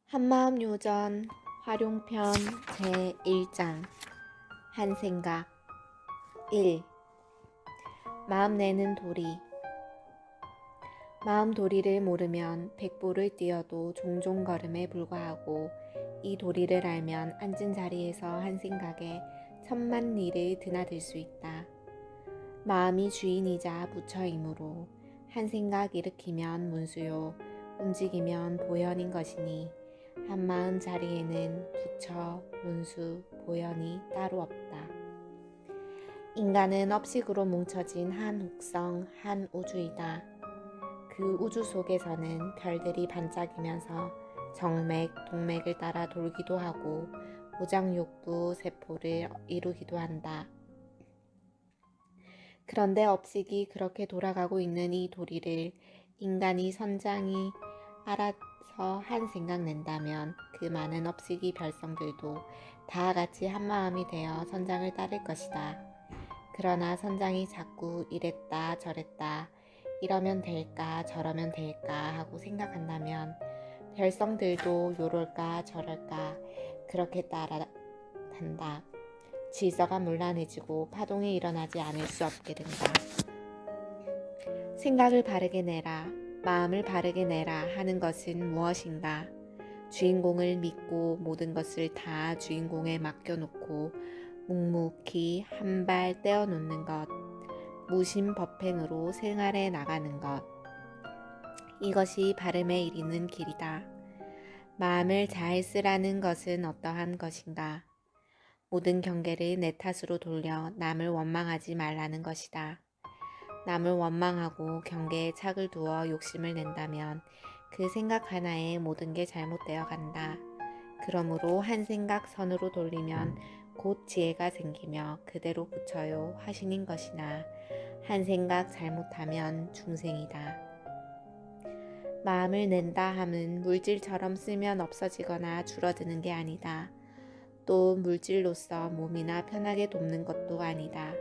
한마음 요전 활용편 제1장 한생각 1. 마음 내는 도리. 마음 도리를 모르면 백보를 뛰어도 종종 걸음에 불과하고, 이 도리를 알면 앉은 자리에서 한생각에 천만 리를 드나들 수 있다. 마음이 주인이자 부처이므로 한생각 일으키면 문수요, 움직이면 보현인 것이니 한마음 자리에는 부처, 문수, 보현이 따로 없다. 인간은 업식으로 뭉쳐진 한 혹성, 한 우주이다. 그 우주 속에서는 별들이 반짝이면서 정맥, 동맥을 따라 돌기도 하고 오장육부, 세포를 이루기도 한다. 그런데 업식이 그렇게 돌아가고 있는 이 도리를 인간이 선장이 알아서 한 생각 낸다면 그 많은 업식이 별성들도 다 같이 한마음이 되어 선장을 따를 것이다. 그러나 선장이 자꾸 이랬다 저랬다, 이러면 될까 저러면 될까 하고 생각한다면 별성들도 요럴까 저럴까 그렇게 따라간다. 질서가 문란해지고 파동이 일어나지 않을 수 없게 된다. 생각을 바르게 내라, 마음을 바르게 내라 하는 것은 무엇인가? 주인공을 믿고 모든 것을 다 주인공에 맡겨놓고 묵묵히 한 발 떼어놓는 것, 무심법행으로 생활해 나가는 것. 이것이 바름에 이르는 길이다. 마음을 잘 쓰라는 것은 어떠한 것인가? 모든 경계를 내 탓으로 돌려 남을 원망하지 말라는 것이다. 남을 원망하고 경계에 착을 두어 욕심을 낸다면 그 생각 하나에 모든 게 잘못되어 간다. 그러므로 한 생각 선으로 돌리면 곧 지혜가 생기며 그대로 부처요 화신인 것이나, 한 생각 잘못하면 중생이다. 마음을 낸다 함은 물질처럼 쓰면 없어지거나 줄어드는 게 아니다. 또 물질로서 몸이나 편하게 돕는 것도 아니다.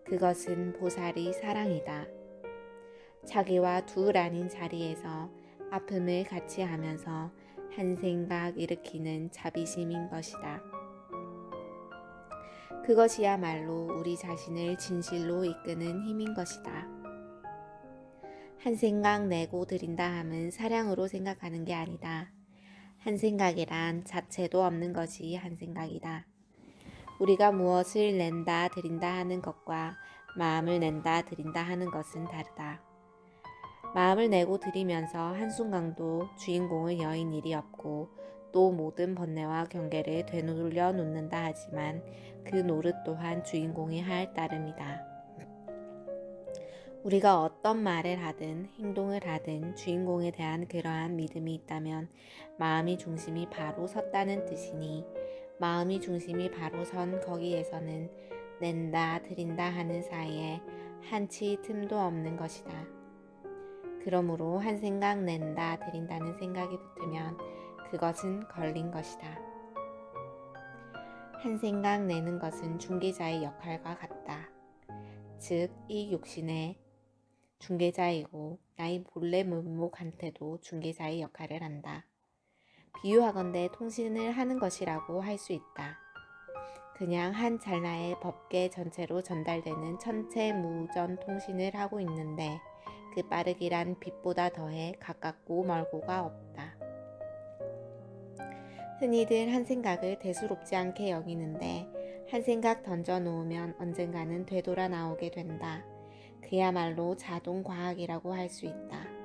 그것은 보살이 사랑이다. 자기와 둘 아닌 자리에서 아픔을 같이 하면서 한 생각 일으키는 자비심인 것이다. 그것이야말로 우리 자신을 진실로 이끄는 힘인 것이다. 한 생각 내고 드린다 함은 사량으로 생각하는 게 아니다. 한 생각이란 자체도 없는 것이 한 생각이다. 우리가 무엇을 낸다 드린다 하는 것과 마음을 낸다 드린다 하는 것은 다르다. 마음을 내고 드리면서 한순간도 주인공을 여인 일이 없고, 또 모든 번뇌와 경계를 되돌려 놓는다 하지만 그 노릇 또한 주인공이 할 따름이다. 우리가 어떤 말을 하든 행동을 하든 주인공에 대한 그러한 믿음이 있다면 마음이 중심이 바로 섰다는 뜻이니, 마음이 중심이 바로 선 거기에서는 낸다 드린다 하는 사이에 한치 틈도 없는 것이다. 그러므로 한 생각 낸다 드린다는 생각이 붙으면 그것은 걸린 것이다. 한 생각 내는 것은 중개자의 역할과 같다. 즉, 이 육신의 중개자이고 나의 본래 면목한테도 중개자의 역할을 한다. 비유하건대 통신을 하는 것이라고 할 수 있다. 그냥 한 찰나의 법계 전체로 전달되는 천체무전 통신을 하고 있는데 그 빠르기란 빛보다 더해 가깝고 멀고가 없다. 흔히들 한 생각을 대수롭지 않게 여기는데 한 생각 던져 놓으면 언젠가는 되돌아 나오게 된다. 그야말로 자동과학이라고 할 수 있다.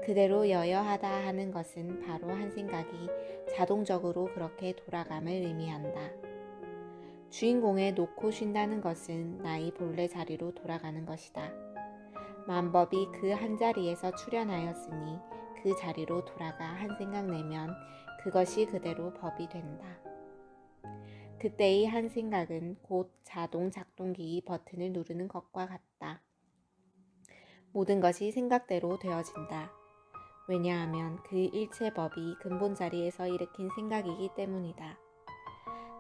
그대로 여여하다 하는 것은 바로 한 생각이 자동적으로 그렇게 돌아감을 의미한다. 주인공에 놓고 쉰다는 것은 나의 본래 자리로 돌아가는 것이다. 만법이 그 한 자리에서 출현하였으니 그 자리로 돌아가 한 생각 내면 그것이 그대로 법이 된다. 그때의 한 생각은 곧 자동 작동기의 버튼을 누르는 것과 같다. 모든 것이 생각대로 되어진다. 왜냐하면 그 일체 법이 근본 자리에서 일으킨 생각이기 때문이다.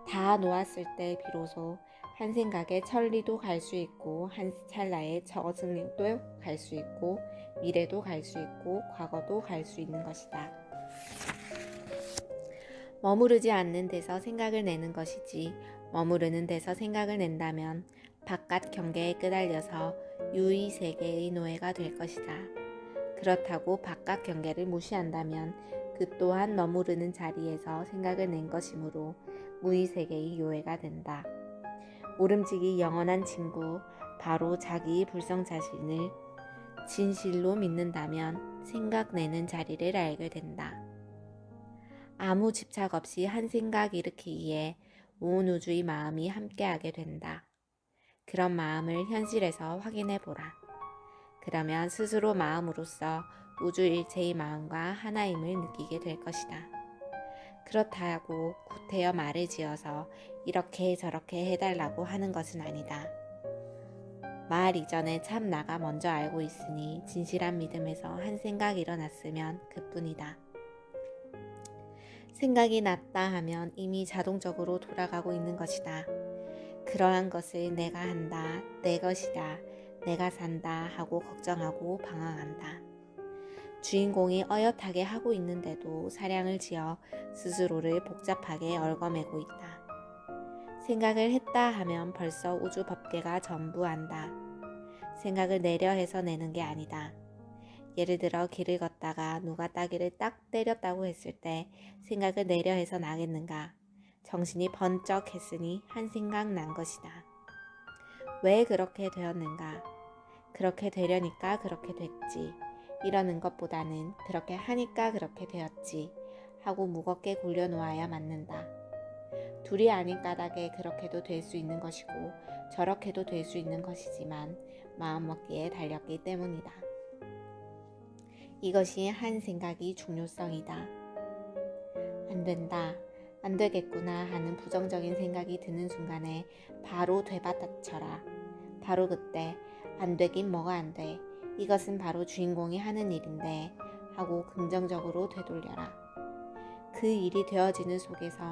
다 놓았을 때 비로소 한 생각에 천리도 갈 수 있고, 한 찰나에 저승도 갈 수 있고, 미래도 갈 수 있고, 과거도 갈 수 있는 것이다. 머무르지 않는 데서 생각을 내는 것이지 머무르는 데서 생각을 낸다면 바깥 경계에 끄달려서 유의세계의 노예가 될 것이다. 그렇다고 바깥 경계를 무시한다면 그 또한 머무르는 자리에서 생각을 낸 것이므로 무의세계의 요해가 된다. 모름지기 영원한 친구, 바로 자기의 불성 자신을 진실로 믿는다면 생각내는 자리를 알게 된다. 아무 집착 없이 한 생각 일으키기에 온 우주의 마음이 함께하게 된다. 그런 마음을 현실에서 확인해 보라. 그러면 스스로 마음으로써 우주 일체의 마음과 하나임을 느끼게 될 것이다. 그렇다고 구태여 말을 지어서 이렇게 저렇게 해달라고 하는 것은 아니다. 말 이전에 참 나가 먼저 알고 있으니 진실한 믿음에서 한 생각이 일어났으면 그뿐이다. 생각이 났다 하면 이미 자동적으로 돌아가고 있는 것이다. 그러한 것을 내가 한다, 내 것이다, 내가 산다 하고 걱정하고 방황한다. 주인공이 어엿하게 하고 있는데도 사량을 지어 스스로를 복잡하게 얽어매고 있다. 생각을 했다 하면 벌써 우주 법계가 전부 안다. 생각을 내려 해서 내는 게 아니다. 예를 들어 길을 걷다가 누가 따귀를 딱 때렸다고 했을 때 생각을 내려 해서 나겠는가? 정신이 번쩍 했으니 한 생각 난 것이다. 왜 그렇게 되었는가? 그렇게 되려니까 그렇게 됐지. 이러는 것보다는 그렇게 하니까 그렇게 되었지 하고 무겁게 굴려놓아야 맞는다. 둘이 아닌 까닭에 그렇게도 될 수 있는 것이고 저렇게도 될 수 있는 것이지만 마음먹기에 달렸기 때문이다. 이것이 한 생각이 중요성이다. 안 된다, 안 되겠구나 하는 부정적인 생각이 드는 순간에 바로 되받아쳐라. 바로 그때 안 되긴 뭐가 안 돼. 이것은 바로 주인공이 하는 일인데 하고 긍정적으로 되돌려라. 그 일이 되어지는 속에서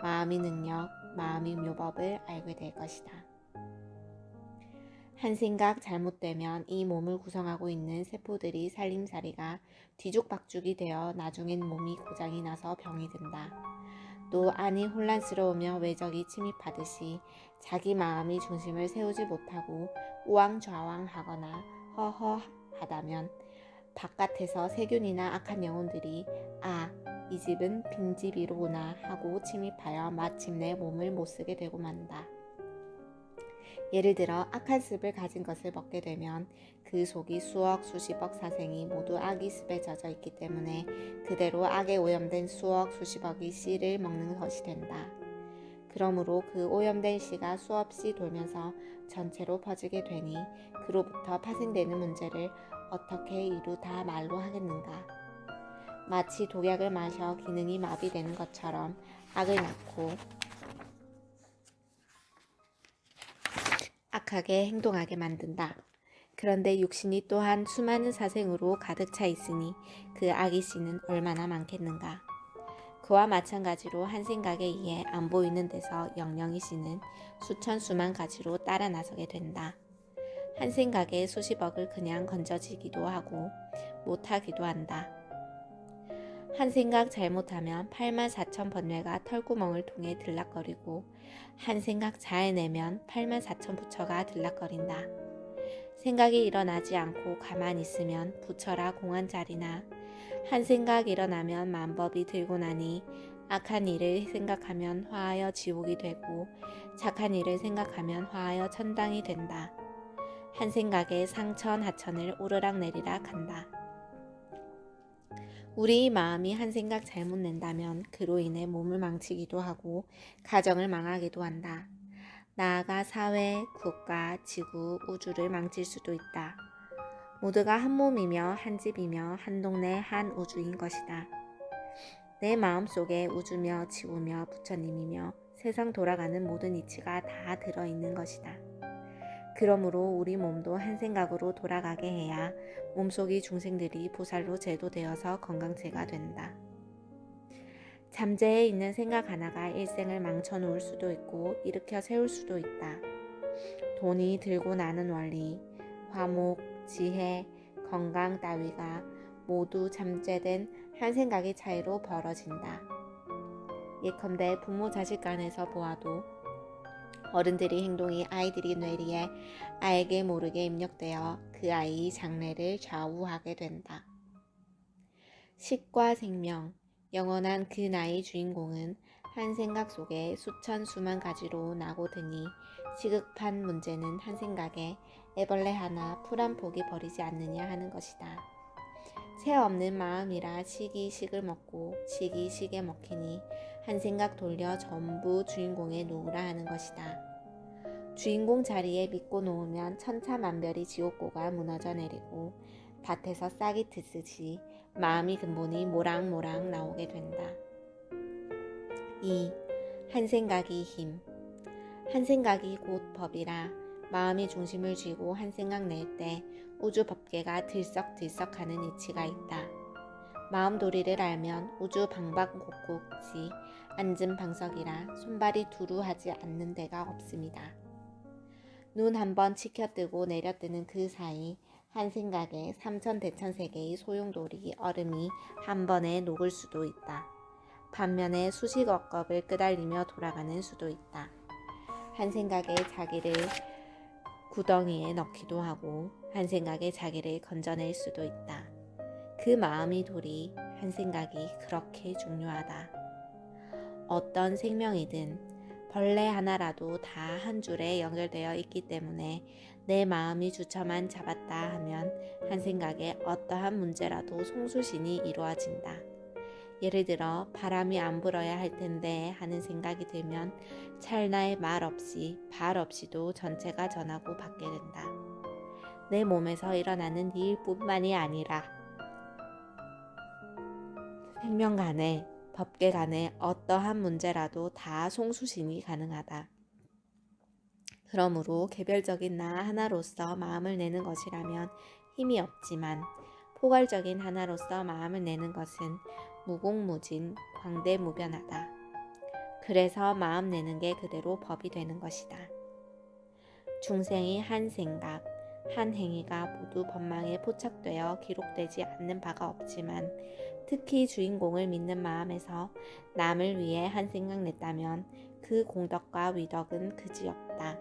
마음의 능력, 마음의 묘법을 알게 될 것이다. 한 생각 잘못되면 이 몸을 구성하고 있는 세포들이 살림살이가 뒤죽박죽이 되어 나중엔 몸이 고장이 나서 병이 든다. 또 안이 혼란스러우며 외적이 침입하듯이 자기 마음의 중심을 세우지 못하고 우왕좌왕하거나 허허하다면 바깥에서 세균이나 악한 영혼들이 이 집은 빈집이로구나 하고 침입하여 마침내 몸을 못쓰게 되고 만다. 예를 들어 악한 습을 가진 것을 먹게 되면 그 속이 수억 수십억 사생이 모두 악의 습에 젖어 있기 때문에 그대로 악에 오염된 수억 수십억의 씨를 먹는 것이 된다. 그러므로 그 오염된 씨가 수없이 돌면서 전체로 퍼지게 되니 그로부터 파생되는 문제를 어떻게 이루 다 말로 하겠는가. 마치 독약을 마셔 기능이 마비되는 것처럼 악을 낳고 악하게 행동하게 만든다. 그런데 육신이 또한 수많은 사생으로 가득 차 있으니 그 악의 씨는 얼마나 많겠는가. 그와 마찬가지로 한 생각에 의해 안 보이는 데서 영영의 씨는 수천 수만 가지로 따라 나서게 된다. 한 생각에 수십억을 그냥 건져지기도 하고 못하기도 한다. 한 생각 잘못하면 8만 4천 번뇌가 털구멍을 통해 들락거리고 한 생각 잘 내면 8만 4천 부처가 들락거린다. 생각이 일어나지 않고 가만히 있으면 부처라 공한 자리나 한 생각 일어나면 만법이 들고 나니 악한 일을 생각하면 화하여 지옥이 되고 착한 일을 생각하면 화하여 천당이 된다. 한 생각에 상천 하천을 오르락 내리락 한다. 우리 마음이 한 생각 잘못 낸다면 그로 인해 몸을 망치기도 하고 가정을 망하기도 한다. 나아가 사회, 국가, 지구, 우주를 망칠 수도 있다. 모두가 한 몸이며 한 집이며 한 동네 한 우주인 것이다. 내 마음속에 우주며 지구며 부처님이며 세상 돌아가는 모든 이치가 다 들어있는 것이다. 그러므로 우리 몸도 한 생각으로 돌아가게 해야 몸속의 중생들이 보살로 제도되어서 건강체가 된다. 잠재해 있는 생각 하나가 일생을 망쳐놓을 수도 있고 일으켜 세울 수도 있다. 돈이 들고 나는 원리, 화목, 지혜, 건강 따위가 모두 잠재된 한 생각의 차이로 벌어진다. 예컨대 부모 자식 간에서 보아도 어른들의 행동이 아이들이 뇌리에 알게 모르게 입력되어 그 아이의 장래를 좌우하게 된다. 식과 생명, 영원한 그 나의 주인공은 한 생각 속에 수천 수만 가지로 나고 드니 시급한 문제는 한 생각에 애벌레 하나 풀 한 포기 버리지 않느냐 하는 것이다. 새 없는 마음이라 식이 식을 먹고 식이 식에 먹히니 한 생각 돌려 전부 주인공에 놓으라 하는 것이다. 주인공 자리에 믿고 놓으면 천차만별의 지옥고가 무너져 내리고 밭에서 싹이 트듯이 마음이 근본이 모락모락 나오게 된다. 2. 한 생각이 힘. 한 생각이 곧 법이라 마음이 중심을 쥐고 한 생각 낼 때 우주 법계가 들썩들썩하는 이치가 있다. 마음 도리를 알면 우주 방방곡곡지 앉은 방석이라 손발이 두루하지 않는 데가 없습니다. 눈 한번 치켜뜨고 내려뜨는 그 사이 한 생각에 삼천대천세계의 소용돌이 얼음이 한 번에 녹을 수도 있다. 반면에 수십 억겁을 끄달리며 돌아가는 수도 있다. 한 생각에 자기를 구덩이에 넣기도 하고 한 생각에 자기를 건져낼 수도 있다. 그 마음의 돌이 한 생각이 그렇게 중요하다. 어떤 생명이든 벌레 하나라도 다 한 줄에 연결되어 있기 때문에 내 마음이 주처만 잡았다 하면 한 생각에 어떠한 문제라도 송수신이 이루어진다. 예를 들어 바람이 안 불어야 할 텐데 하는 생각이 들면 찰나의 말 없이 발 없이도 전체가 전하고 받게 된다. 내 몸에서 일어나는 일뿐만이 아니라 생명간에 법계간에 어떠한 문제라도 다 송수신이 가능하다. 그러므로 개별적인 나 하나로서 마음을 내는 것이라면 힘이 없지만 포괄적인 하나로서 마음을 내는 것은 무궁무진 광대무변하다. 그래서 마음 내는 게 그대로 법이 되는 것이다. 중생의 한 생각, 한 행위가 모두 법망에 포착되어 기록되지 않는 바가 없지만 특히 주인공을 믿는 마음에서 남을 위해 한 생각 냈다면 그 공덕과 위덕은 그지없다.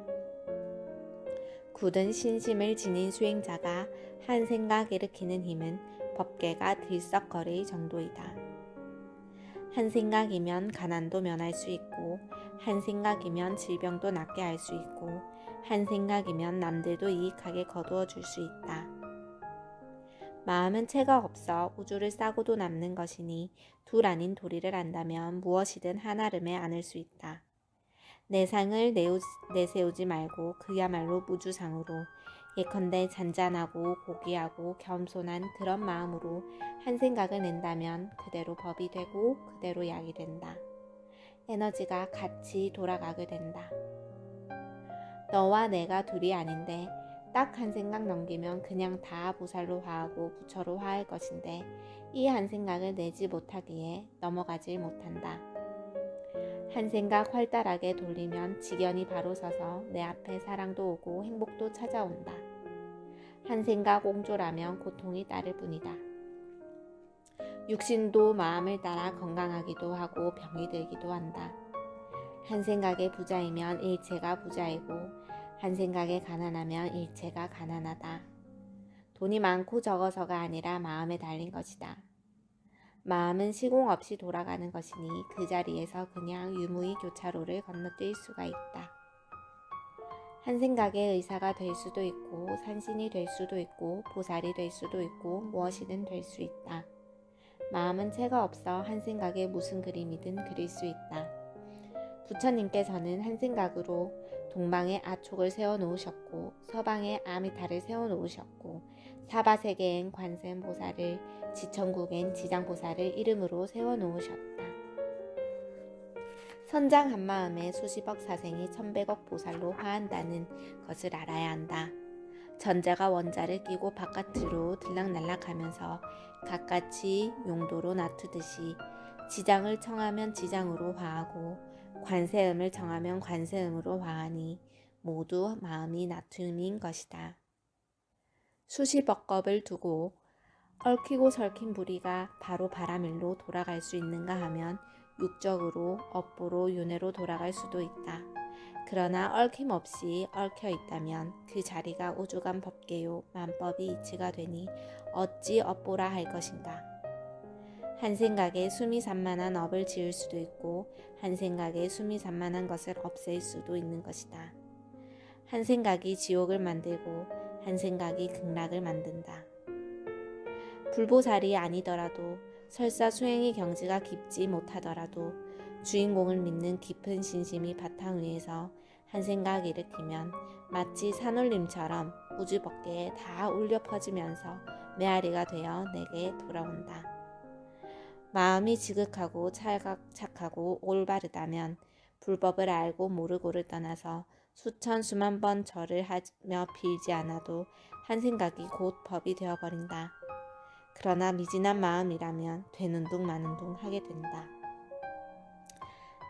굳은 신심을 지닌 수행자가 한 생각 일으키는 힘은 법계가 들썩거릴 정도이다. 한 생각이면 가난도 면할 수 있고 한 생각이면 질병도 낫게 할 수 있고 한 생각이면 남들도 이익하게 거두어 줄 수 있다. 마음은 채가 없어 우주를 싸고도 남는 것이니 둘 아닌 도리를 안다면 무엇이든 한아름에 안을 수 있다. 내상을 내세우지 말고 그야말로 무주상으로 예컨대 잔잔하고 고귀하고 겸손한 그런 마음으로 한 생각을 낸다면 그대로 법이 되고 그대로 약이 된다. 에너지가 같이 돌아가게 된다. 너와 내가 둘이 아닌데 딱 한 생각 넘기면 그냥 다 보살로 화하고 부처로 화할 것인데 이 한 생각을 내지 못하기에 넘어가질 못한다. 한 생각 활달하게 돌리면 직연이 바로 서서 내 앞에 사랑도 오고 행복도 찾아온다. 한 생각 옹졸하면 고통이 따를 뿐이다. 육신도 마음을 따라 건강하기도 하고 병이 들기도 한다. 한 생각에 부자이면 일체가 부자이고 한 생각에 가난하면 일체가 가난하다. 돈이 많고 적어서가 아니라 마음에 달린 것이다. 마음은 시공 없이 돌아가는 것이니 그 자리에서 그냥 유무의 교차로를 건너뛸 수가 있다. 한 생각에 의사가 될 수도 있고 산신이 될 수도 있고 보살이 될 수도 있고 무엇이든 될 수 있다. 마음은 채가 없어 한 생각에 무슨 그림이든 그릴 수 있다. 부처님께서는 한 생각으로 동방에 아촉을 세워놓으셨고 서방에 아미타를 세워놓으셨고 사바세계엔 관세음보살을 지천국엔 지장보살을 이름으로 세워놓으셨다. 선장 한마음에 수십억 사생이 천백억 보살로 화한다는 것을 알아야 한다. 전자가 원자를 끼고 바깥으로 들락날락하면서 갖가치 용도로 놔두듯이 지장을 청하면 지장으로 화하고 관세음을 청하면 관세음으로 화하니 모두 마음이 나툼인 것이다. 수십억 겁을 두고 얽히고 설킨 부리가 바로 바람일로 돌아갈 수 있는가 하면 육적으로, 업보로, 윤회로 돌아갈 수도 있다. 그러나 얽힘없이 얽혀 있다면 그 자리가 우주간 법계요 만법이 이치가 되니 어찌 업보라 할 것인가. 한 생각에 수미산만한 업을 지을 수도 있고 한 생각에 수미산만한 것을 없앨 수도 있는 것이다. 한 생각이 지옥을 만들고 한 생각이 극락을 만든다. 불보살이 아니더라도 설사 수행의 경지가 깊지 못하더라도 주인공을 믿는 깊은 신심이 바탕 위에서 한 생각 일으키면 마치 산울림처럼 우주 법계에 다 울려 퍼지면서 메아리가 되어 내게 돌아온다. 마음이 지극하고 착하고 올바르다면 불법을 알고 모르고를 떠나서 수천 수만 번 절을 하며 빌지 않아도 한 생각이 곧 법이 되어버린다. 그러나 미진한 마음이라면 되는 둥 마는 둥 하게 된다.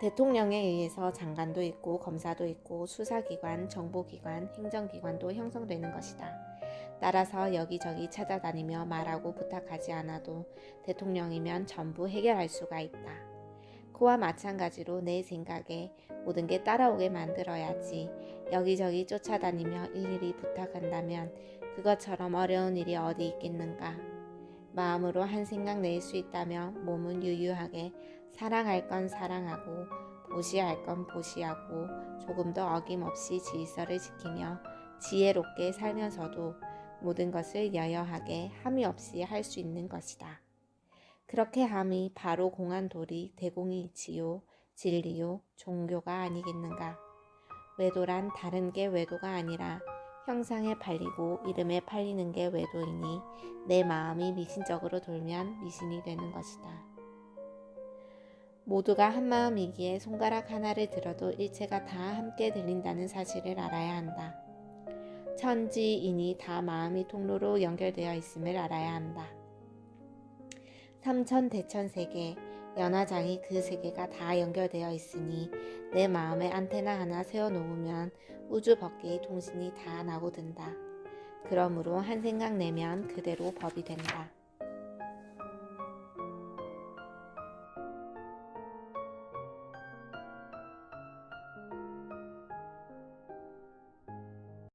대통령에 의해서 장관도 있고 검사도 있고 수사기관, 정보기관, 행정기관도 형성되는 것이다. 따라서 여기저기 찾아다니며 말하고 부탁하지 않아도 대통령이면 전부 해결할 수가 있다. 그와 마찬가지로 내 생각에 모든 게 따라오게 만들어야지 여기저기 쫓아다니며 일일이 부탁한다면 그것처럼 어려운 일이 어디 있겠는가. 마음으로 한 생각 낼 수 있다면 몸은 유유하게 사랑할 건 사랑하고 보시할 건 보시하고 조금도 어김없이 질서를 지키며 지혜롭게 살면서도 모든 것을 여여하게 함이 없이 할 수 있는 것이다. 그렇게 함이 바로 공안도리 대공이 이치요 진리요 종교가 아니겠는가. 외도란 다른 게 외도가 아니라 형상에 팔리고 이름에 팔리는 게 외도이니 내 마음이 미신적으로 돌면 미신이 되는 것이다. 모두가 한마음이기에 손가락 하나를 들어도 일체가 다 함께 들린다는 사실을 알아야 한다. 천지인이 다 마음이 통로로 연결되어 있음을 알아야 한다. 삼천대천세계, 연화장이 그 세계가 다 연결되어 있으니 내 마음에 안테나 하나 세워놓으면 우주 법계의 통신이 다 나고든다. 그러므로 한 생각 내면 그대로 법이 된다.